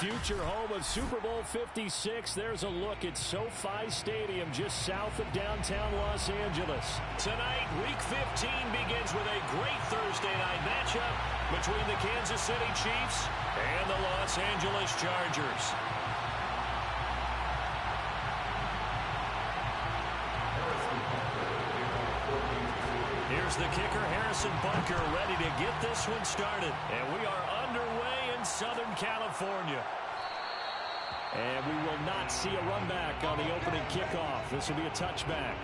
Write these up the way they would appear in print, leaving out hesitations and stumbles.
future home of Super Bowl 56. There's a look at SoFi Stadium just south of downtown Los Angeles. Tonight, Week 15 begins with a great Thursday night matchup between the Kansas City Chiefs and the Los Angeles Chargers. Here's the kicker, Harrison Bunker, ready to get this one started. And we are underway in Southern California. And we will not see a run back on the opening kickoff. This will be a touchback.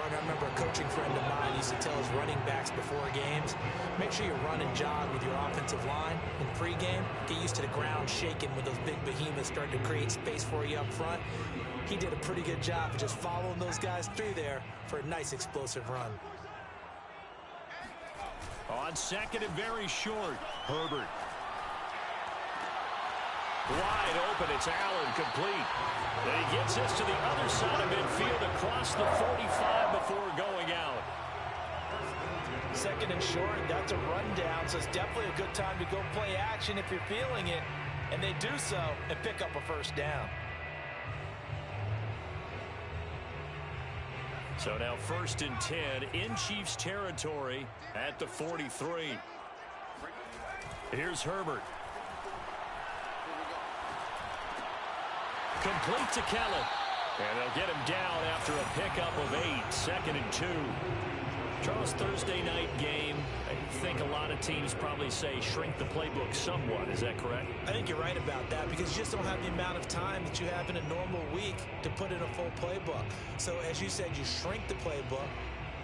I remember a coaching friend of mine used to tell his running backs before games, make sure you run and jog with your offensive line in pregame. Get used to the ground shaking when those big behemoths start to create space for you up front. He did a pretty good job of just following those guys through there for a nice explosive run. On second and very short, Herbert. Wide open, it's Allen, complete. And he gets this to the other side of midfield across the 45 before going out. Second and short, that's a rundown, so it's definitely a good time to go play action if you're feeling it. And they do so and pick up a first down. So now 1st and 10 in Chiefs territory at the 43. Here's Herbert. Complete to Kellen. And they'll get him down after a pickup of 8. 2nd and 2. Charles, Thursday night game. I think a lot of teams probably say shrink the playbook somewhat. Is that correct? I think you're right about that because you just don't have the amount of time that you have in a normal week to put in a full playbook. So as you said, you shrink the playbook.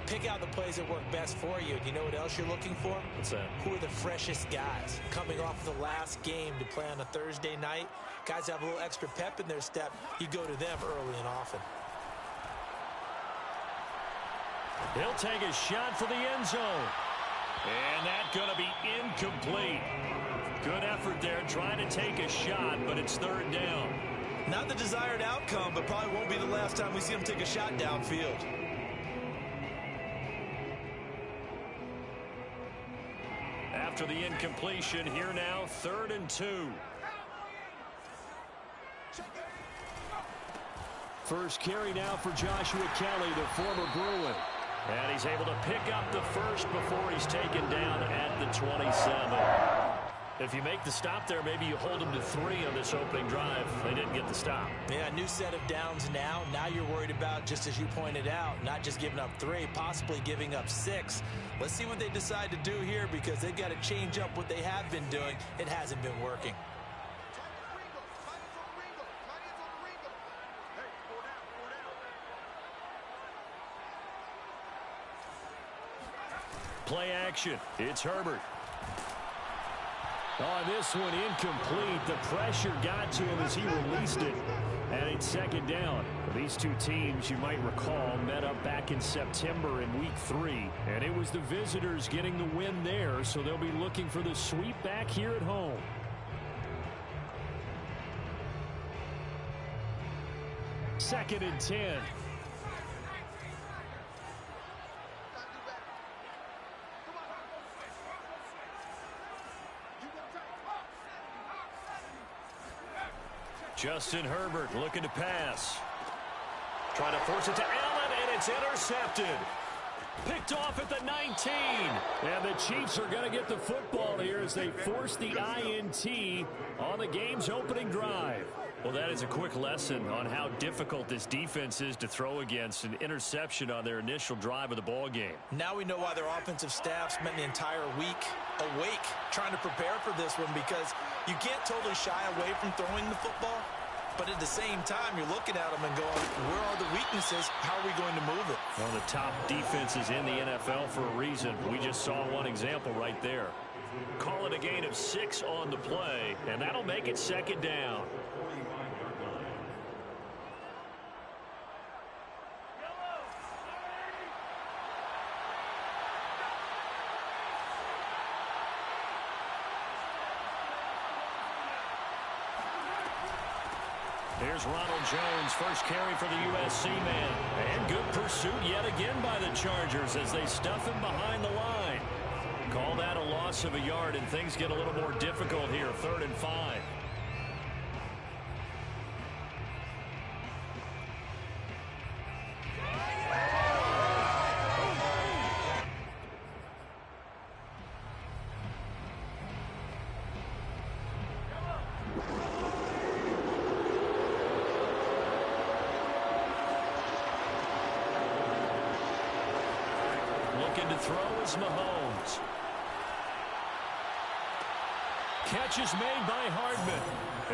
Pick out the plays that work best for you. You know what else you're looking for? What's that? Who are the freshest guys coming off the last game to play on a Thursday night? Guys have a little extra pep in their step. You go to them early and often. He'll take a shot for the end zone. And that's going to be incomplete. Good effort there trying to take a shot, but it's 3rd down. Not the desired outcome, but probably won't be the last time we see him take a shot downfield. After the incompletion, here now, 3rd and 2. First carry now for Joshua Kelly, the former Bruin. And he's able to pick up the first before he's taken down at the 27. If you make the stop there, maybe you hold them to 3 on this opening drive. They didn't get the stop. Yeah, new set of downs now. Now you're worried about, just as you pointed out, not just giving up 3, possibly giving up 6. Let's see what they decide to do here because they've got to change up what they have been doing. It hasn't been working. Play action. It's Herbert. On this one, incomplete. The pressure got to him as he released it. And it's 2nd down. These two teams, you might recall, met up back in September in Week 3. And it was the visitors getting the win there, so they'll be looking for the sweep back here at home. Second and 10. Justin Herbert looking to pass. Trying to force it to Allen, and it's intercepted. Picked off at the 19. And the Chiefs are going to get the football here as they force the INT on the game's opening drive. Well, that is a quick lesson on how difficult this defense is to throw against. An interception on their initial drive of the ball game. Now we know why their offensive staff spent the entire week awake trying to prepare for this one, because you can't totally shy away from throwing the football, but at the same time you're looking at them and going, where are the weaknesses? How are we going to move it? One of the top defenses in the NFL for a reason. We just saw one example right there. Call it a gain of 6 on the play, and that'll make it second down. Here's Ronald Jones, first carry for the USC man. And good pursuit yet again by the Chargers as they stuff him behind the line. Call that a loss of a yard, and things get a little more difficult here, 3rd and 5. Looking to throw is Mahomes. Catch is made by Hardman.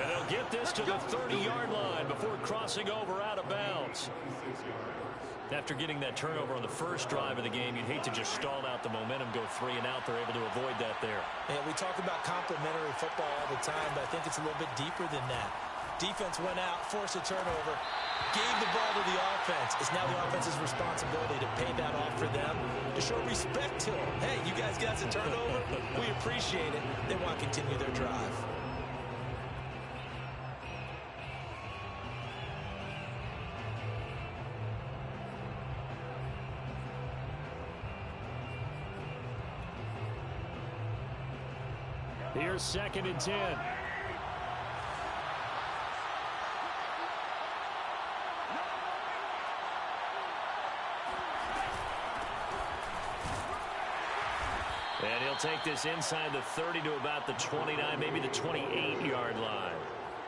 And he'll get this to the 30-yard line before crossing over out of bounds. After getting that turnover on the first drive of the game, you'd hate to just stall out the momentum, go 3 and out. They're able to avoid that there. Yeah, we talk about complementary football all the time, but I think it's a little bit deeper than that. Defense went out, forced a turnover, gave the ball to the offense. It's now the offense's responsibility to pay that off for them, to show respect to them. Hey, you guys got a turnover? We appreciate it. They want to continue their drive. Here's 2nd and 10. And he'll take this inside the 30 to about the 29, maybe the 28-yard line.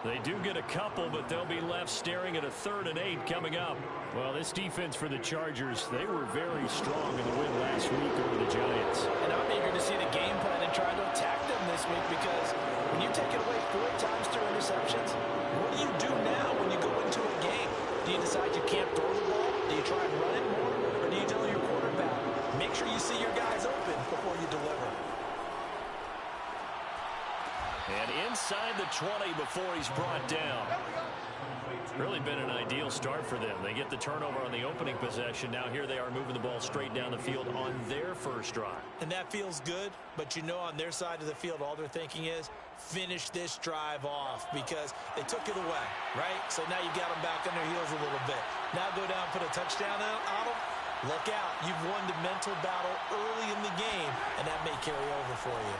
They do get a couple, but they'll be left staring at a 3rd and 8 coming up. Well, this defense for the Chargers, they were very strong in the win last week over the Giants. And I'm eager to see the game plan and try to attack them this week, because when you take it away 4 times through interceptions, what do you do now when you go into a game? Do you decide you can't throw the ball? Do you try and run it more? Or do you tell your quarterback, make sure you see your guys open before you deliver? And inside the 20 before he's brought down. Really been an ideal start for them. They get the turnover on the opening possession. Now here they are moving the ball straight down the field on their first drive. And that feels good, but you know on their side of the field, all they're thinking is finish this drive off, because they took it away, right? So now you got them back on their heels a little bit. Now go down, put a touchdown on them. Look out. You've won the mental battle early in the game, and that may carry over for you.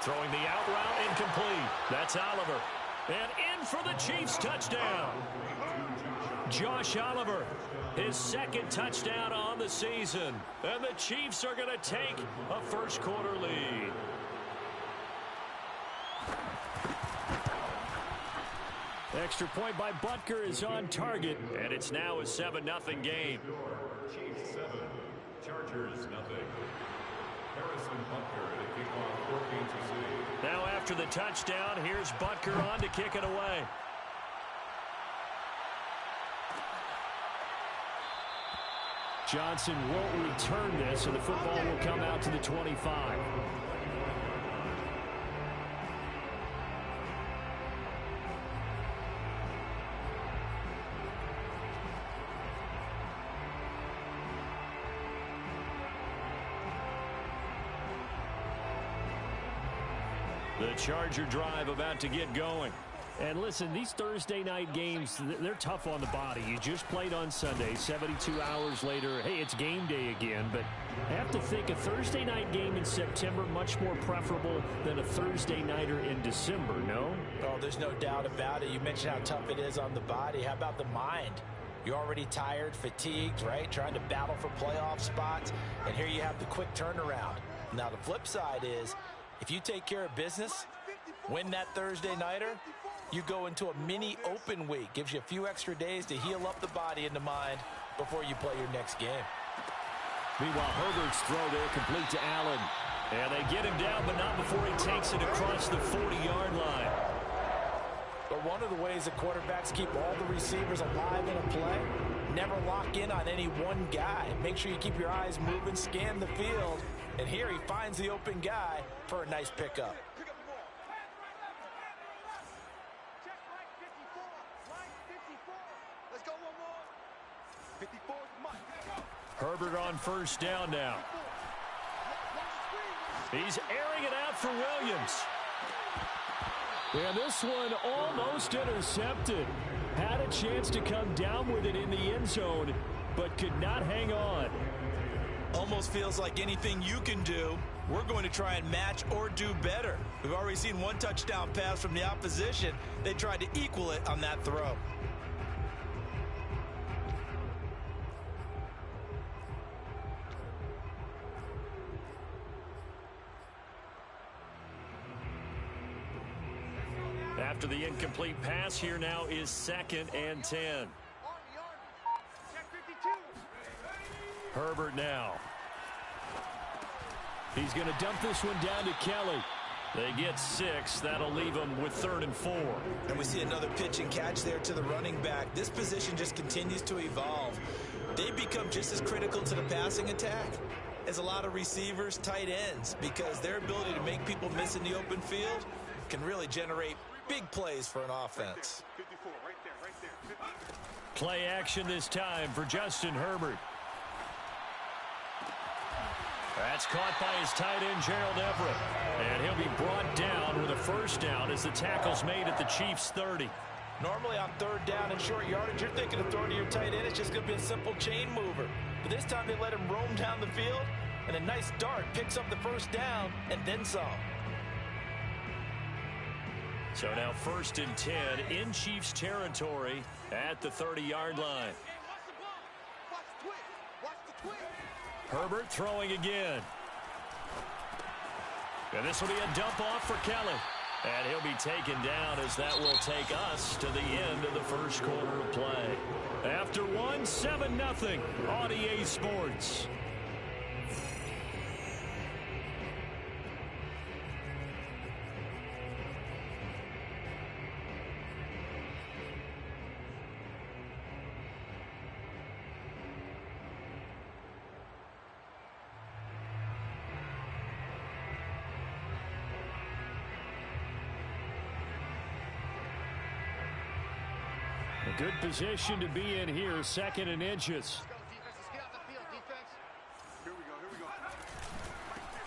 Throwing the out route incomplete. That's Oliver. And in for the Chiefs touchdown. Josh Oliver, his 2nd touchdown on the season. And the Chiefs are going to take a first-quarter lead. Extra point by Butker is on target, and it's now a 7-0 game. Chiefs 7, Chargers 0. Harrison Butker at kickoff 14-0. Now after the touchdown, here's Butker on to kick it away. Johnson won't return this, and the football will come out to the 25. The Charger drive about to get going. And listen, these Thursday night games, they're tough on the body. You just played on Sunday, 72 hours later. Hey, it's game day again. But I have to think a Thursday night game in September much more preferable than a Thursday nighter in December, no? Oh, there's no doubt about it. You mentioned how tough it is on the body. How about the mind? You're already tired, fatigued, right? Trying to battle for playoff spots. And here you have the quick turnaround. Now, the flip side is, if you take care of business, win that Thursday nighter, you go into a mini open week. Gives you a few extra days to heal up the body and the mind before you play your next game. Meanwhile, Herbert's throw there complete to Allen. And they get him down, but not before he takes it across the 40-yard line. But one of the ways that quarterbacks keep all the receivers alive in a play, never lock in on any one guy. Make sure you keep your eyes moving, scan the field, And here he finds the open guy for a nice pickup. Herbert on first down now. He's airing it out for Williams. And this one almost intercepted. Had a chance to come down with it in the end zone, but could not hang on. Almost feels like anything you can do, we're going to try and match or do better. We've already seen one touchdown pass from the opposition. They tried to equal it on that throw. After the incomplete pass, here now is 2nd and 10. Herbert now. He's going to dump this one down to Kelly. They get 6. That'll leave them with 3rd and 4. And we see another pitch and catch there to the running back. This position just continues to evolve. They become just as critical to the passing attack as a lot of receivers, tight ends, because their ability to make people miss in the open field can really generate big plays for an offense. 54, right there. Play action this time for Justin Herbert. That's caught by his tight end, Gerald Everett. And he'll be brought down with a first down as the tackle's made at the Chiefs' 30. Normally on 3rd down and short yardage, you're thinking of throwing to your tight end. It's just going to be a simple chain mover. But this time they let him roam down the field, and a nice dart picks up the first down and then some. So now 1st and 10 in Chiefs territory at the 30-yard line. Herbert throwing again. And this will be a dump off for Kelly. And he'll be taken down as that will take us to the end of the first quarter of play. After one, 7-0 on EA Sports. A good position to be in here, 2nd and inches.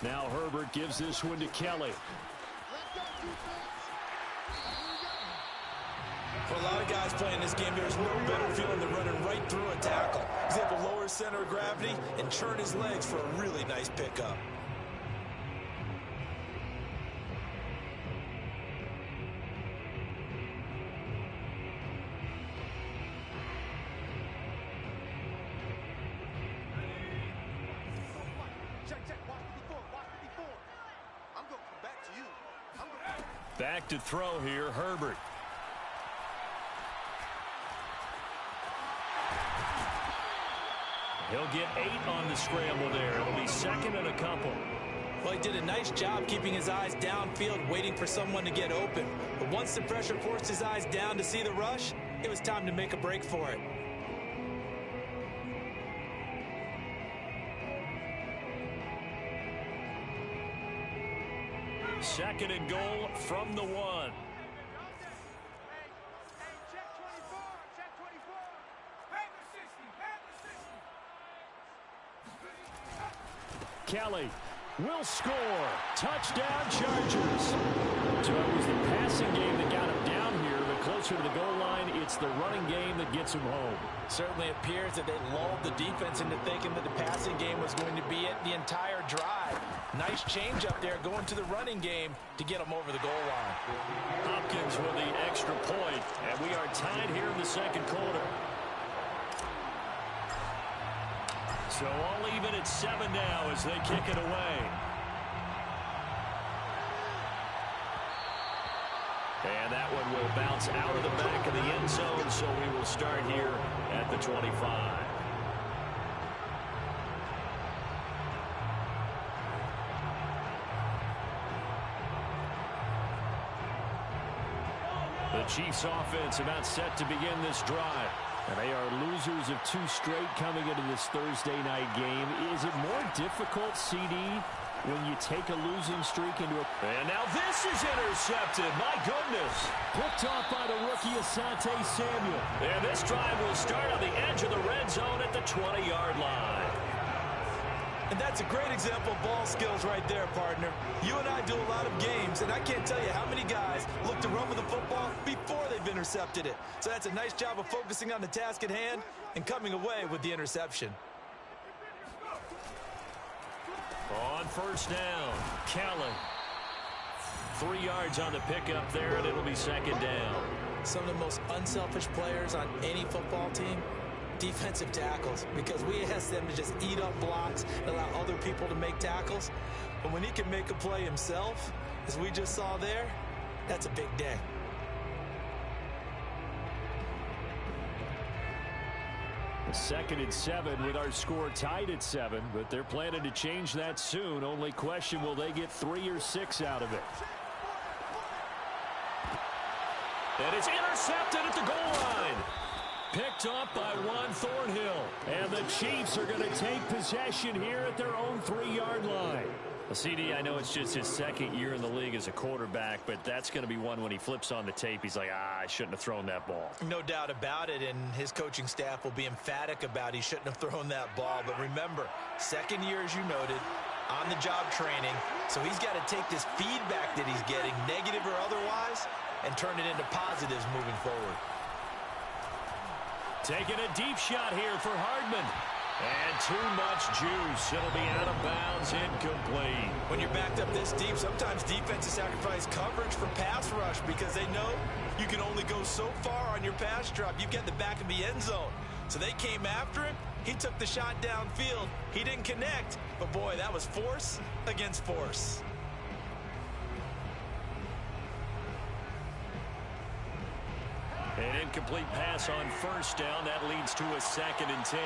Now Herbert gives this one to Kelly. For a lot of guys playing this game, there's no better feeling than running right through a tackle. He's able to lower his center of gravity and turn his legs for a really nice pickup. Back to throw here, Herbert. He'll get 8 on the scramble there. It'll be 2nd and a couple. Well, he did a nice job keeping his eyes downfield, waiting for someone to get open. But once the pressure forced his eyes down to see the rush, it was time to make a break for it. Second and goal from the 1. Kelly will score. Touchdown, Chargers. So it was the passing game that got him down here, but closer to the goal line, it's the running game that gets him home. Certainly appears that they lulled the defense into thinking that the passing game was going to be it the entire drive. Nice change up there going to the running game to get them over the goal line. Hopkins with the extra point, and we are tied here in the second quarter. So all even at 7 now as they kick it away. And that one will bounce out of the back of the end zone, so we will start here at the 25. The Chiefs offense about set to begin this drive. And they are losers of 2 straight coming into this Thursday night game. Is it more difficult, CD, when you take a losing streak into a... And now this is intercepted. My goodness. Picked off by the rookie Asante Samuel. And this drive will start on the edge of the red zone at the 20-yard line. And that's a great example of ball skills right there, partner. You and I do a lot of games, and I can't tell you how many guys look to run with the football before they've intercepted it. So that's a nice job of focusing on the task at hand and coming away with the interception. On first down, Kelly. 3 yards on the pickup there, and it'll be second down. Some of the most unselfish players on any football team, defensive tackles, because we ask them to just eat up blocks and allow other people to make tackles. But when he can make a play himself, as we just saw there, that's a big day. Second and 7 with our score tied at 7, but they're planning to change that soon. Only question, will they get 3 or 6 out of it? And it's intercepted at the goal line. Picked up by Juan Thornhill. And the Chiefs are going to take possession here at their own 3-yard line. Well, CD, I know it's just his second year in the league as a quarterback, but that's going to be one when he flips on the tape, he's like, I shouldn't have thrown that ball. No doubt about it, and his coaching staff will be emphatic about he shouldn't have thrown that ball. But remember, second year, as you noted, on-the-job training, so he's got to take this feedback that he's getting, negative or otherwise, and turn it into positives moving forward. Taking a deep shot here for Hardman. And too much juice. It'll be out of bounds, incomplete. When you're backed up this deep, sometimes defenses sacrifice coverage for pass rush because they know you can only go so far on your pass drop. You get the back of the end zone. So they came after him. He took the shot downfield. He didn't connect. But, boy, that was force against force. An incomplete pass on first down. That leads to a 2nd and 10.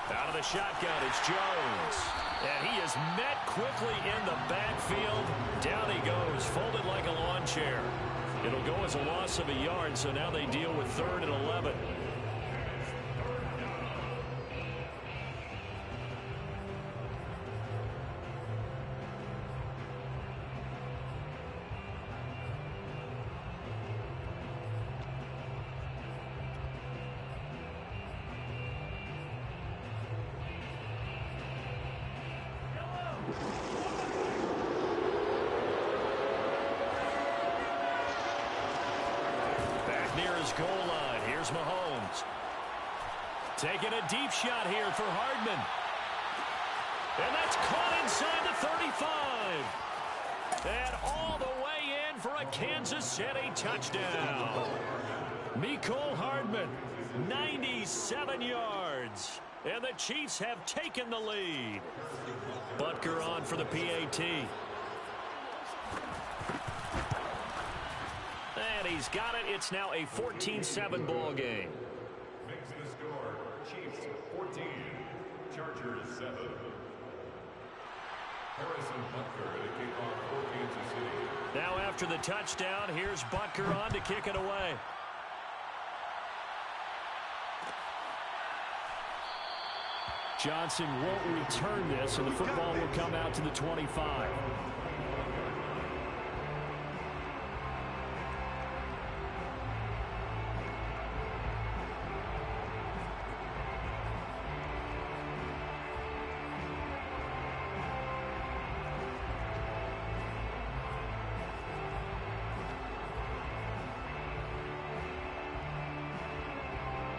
Out of the shotgun, it's Jones. And he is met quickly in the backfield. Down he goes, folded like a lawn chair. It'll go as a loss of a yard, so now they deal with 3rd and 11. Near his goal line. Here's Mahomes. Taking a deep shot here for Hardman. And that's caught inside the 35. And all the way in for a Kansas City touchdown. Mecole Hardman, 97 yards. And the Chiefs have taken the lead. Butker on for the PAT. And he's got it. It's now a 14-7 ball game. Makes the score, Chiefs 14, Chargers 7. Harrison Butker to kick off for Kansas City. Now after the touchdown, here's Butker on to kick it away. Johnson won't return this, and the football will come out to the 25.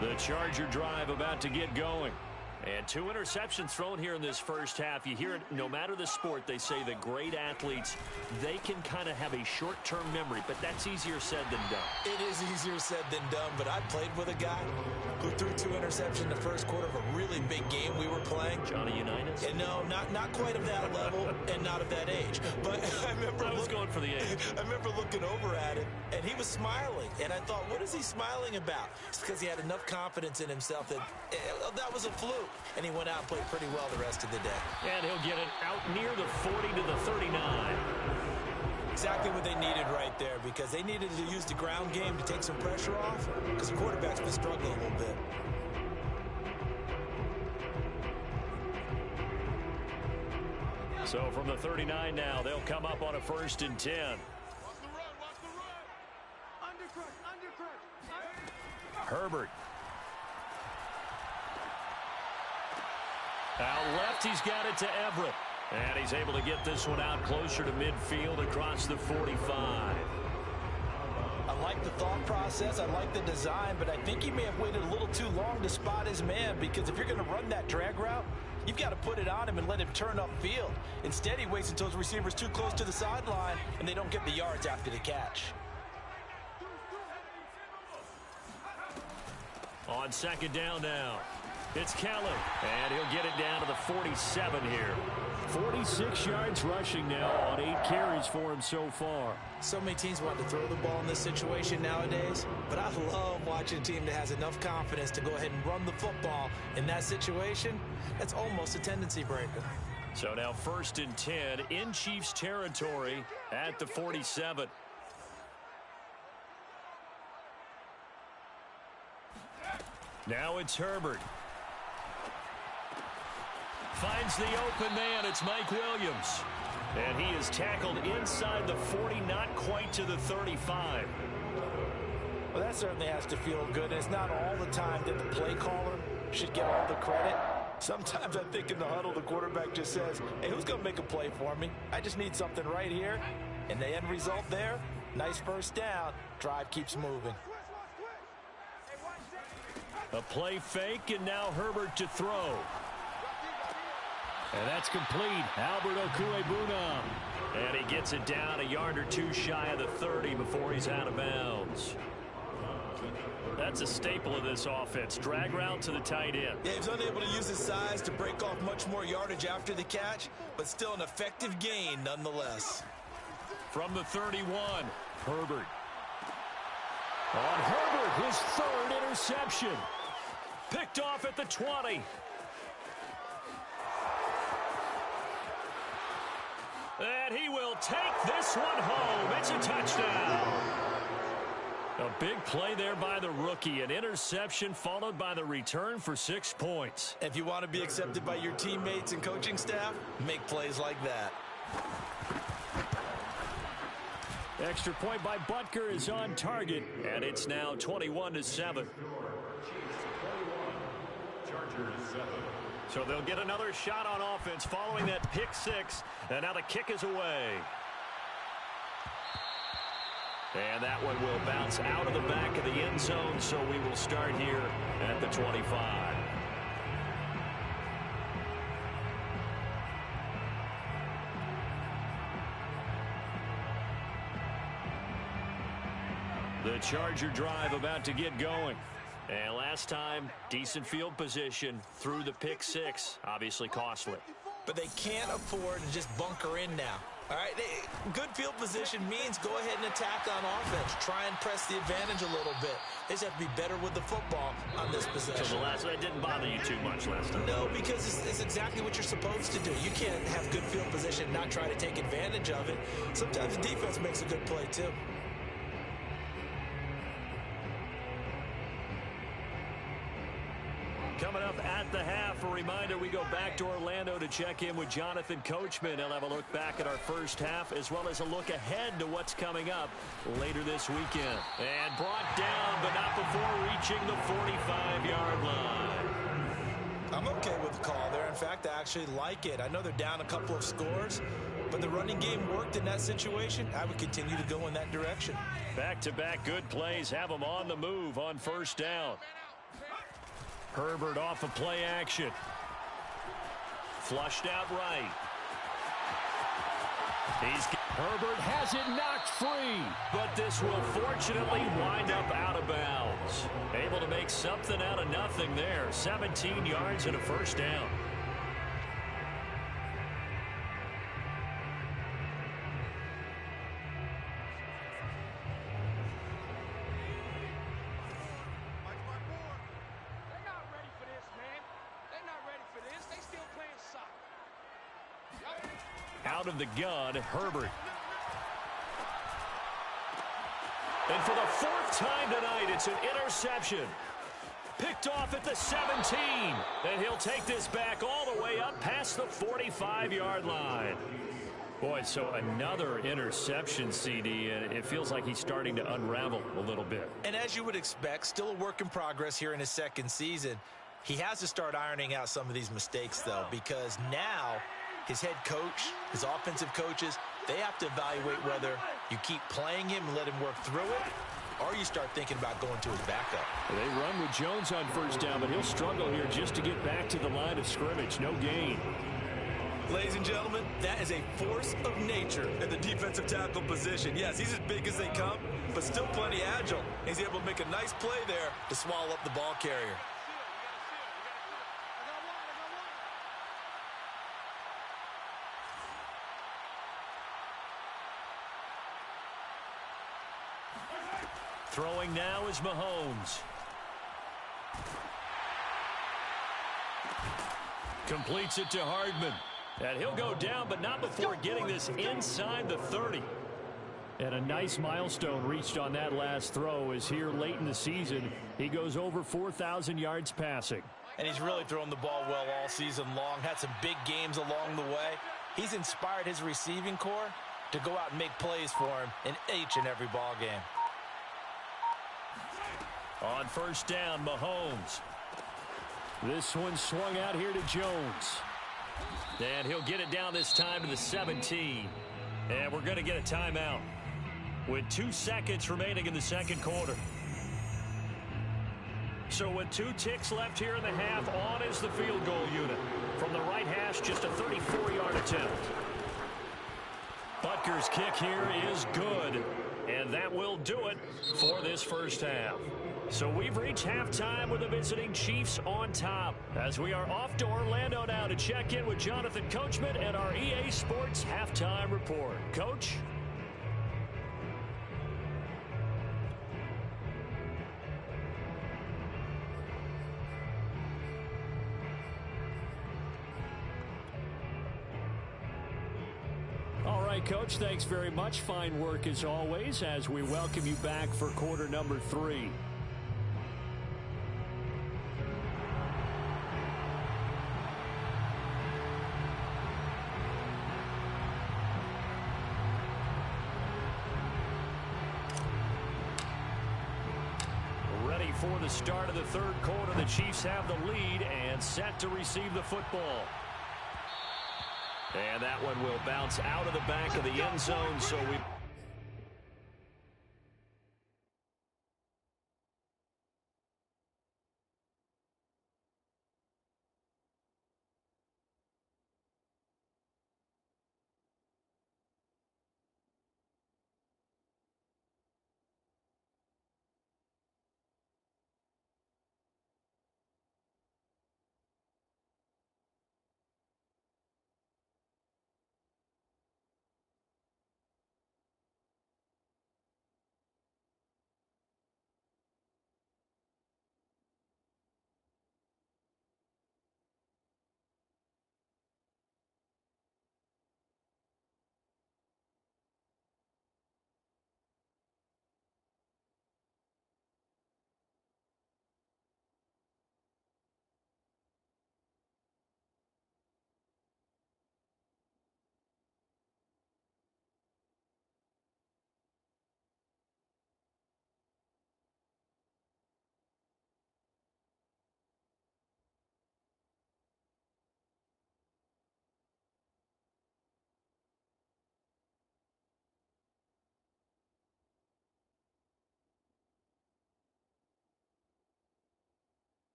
The Charger drive about to get going. And 2 interceptions thrown here in this first half. You hear it, no matter the sport, they say the great athletes, they can kind of have a short-term memory, but that's easier said than done. It is easier said than done, but I played with a guy who threw 2 interceptions in the first quarter of a really big game we were playing. Johnny Unitas? And no, not quite of that level and not of that age. But I remember I was going for the age. I remember looking over at him, and he was smiling. And I thought, what is he smiling about? It's because he had enough confidence in himself that that was a fluke. And he went out and played pretty well the rest of the day. And he'll get it out near the 40 to the 39. exactly what they needed right there, because they needed to use the ground game to take some pressure off, because the quarterback's been struggling a little bit. So from the 39 now, they'll come up on a 1st and 10. Herbert. Out left, he's got it to Everett. And he's able to get this one out closer to midfield across the 45. I like the thought process. I like the design, but I think he may have waited a little too long to spot his man, because if you're going to run that drag route, you've got to put it on him and let him turn upfield. Instead, he waits until his receiver's too close to the sideline, and they don't get the yards after the catch. On 2nd down now, it's Kelly, and he'll get it down to the 47 here. 46 yards rushing now on 8 carries for him so far. So many teams want to throw the ball in this situation nowadays, but I love watching a team that has enough confidence to go ahead and run the football. In that situation, that's almost a tendency breaker. So now 1st and 10 in Chiefs territory at the 47. Now it's Herbert. Finds the open man. It's Mike Williams. And he is tackled inside the 40, not quite to the 35. Well, that certainly has to feel good. And it's not all the time that the play caller should get all the credit. Sometimes I think in the huddle, the quarterback just says, hey, who's going to make a play for me? I just need something right here. And the end result there, nice 1st down. Drive keeps moving. A play fake, and now Herbert to throw. And that's complete. Albert Okuebunam. And he gets it down a yard or two shy of the 30 before he's out of bounds. That's a staple of this offense. Drag route to the tight end. Yeah, he's unable to use his size to break off much more yardage after the catch, but still an effective gain nonetheless. From the 31, Herbert. On Herbert, his 3rd interception. Picked off at the 20. And he will take this one home. It's a touchdown. A big play there by the rookie. An interception followed by the return for 6 points. If you want to be accepted by your teammates and coaching staff, make plays like that. Extra point by Butker is on target, and it's now 21-7. So they'll get another shot on offense following that pick 6, and now the kick is away. And that one will bounce out of the back of the end zone, so we will start here at the 25. The Charger drive about to get going. And last time, decent field position through the pick 6. Obviously costly. But they can't afford to just bunker in now. All right, good field position means go ahead and attack on offense. Try and press the advantage a little bit. They just have to be better with the football on this possession. So it didn't bother you too much last time. No, because it's exactly what you're supposed to do. You can't have good field position and not try to take advantage of it. Sometimes the defense makes a good play, too. Coming up at the half, a reminder, we go back to Orlando to check in with Jonathan Coachman. He'll have a look back at our first half as well as a look ahead to what's coming up later this weekend. And brought down, but not before reaching the 45-yard line. I'm okay with the call there. In fact, I actually like it. I know they're down a couple of scores, but the running game worked in that situation. I would continue to go in that direction. Back-to-back good plays have them on the move on 1st down. Herbert off of play action. Flushed out right. Herbert has it knocked free, but this will fortunately wind up out of bounds. Able to make something out of nothing there. 17 yards and a 1st down. Out of the gun, Herbert. And for the fourth time tonight, it's an interception. Picked off at the 17. And he'll take this back all the way up past the 45-yard line. Boy, so another interception, CD, and it feels like he's starting to unravel a little bit. And as you would expect, still a work in progress here in his second season. He has to start ironing out some of these mistakes, though, because now his head coach, his offensive coaches, they have to evaluate whether you keep playing him and let him work through it, or you start thinking about going to his backup. They run with Jones on first down, but he'll struggle here just to get back to the line of scrimmage. No gain. Ladies and gentlemen, that is a force of nature at the defensive tackle position. Yes, he's as big as they come, but still plenty agile. He's able to make a nice play there to swallow up the ball carrier. Throwing now is Mahomes. Completes it to Hardman. And he'll go down, but not before getting this inside the 30. And a nice milestone reached on that last throw as here late in the season, he goes over 4,000 yards passing. And he's really thrown the ball well all season long. Had some big games along the way. He's inspired his receiving corps to go out and make plays for him in each and every ball game. On first down, Mahomes. This one swung out here to Jones. And he'll get it down this time to the 17. And we're going to get a timeout with 2 seconds remaining in the second quarter. So with 2 ticks left here in the half, on is the field goal unit. From the right hash, just a 34-yard attempt. Butker's kick here is good. And that will do it for this first half. So we've reached halftime with the visiting Chiefs on top, as we are off to Orlando now to check in with Jonathan Coachman and our EA Sports Halftime Report. Coach? All right, Coach, thanks very much. Fine work as always as we welcome you back for quarter number 3. For the start of the third quarter, the Chiefs have the lead and set to receive the football. And that one will bounce out of the back of the end zone, so we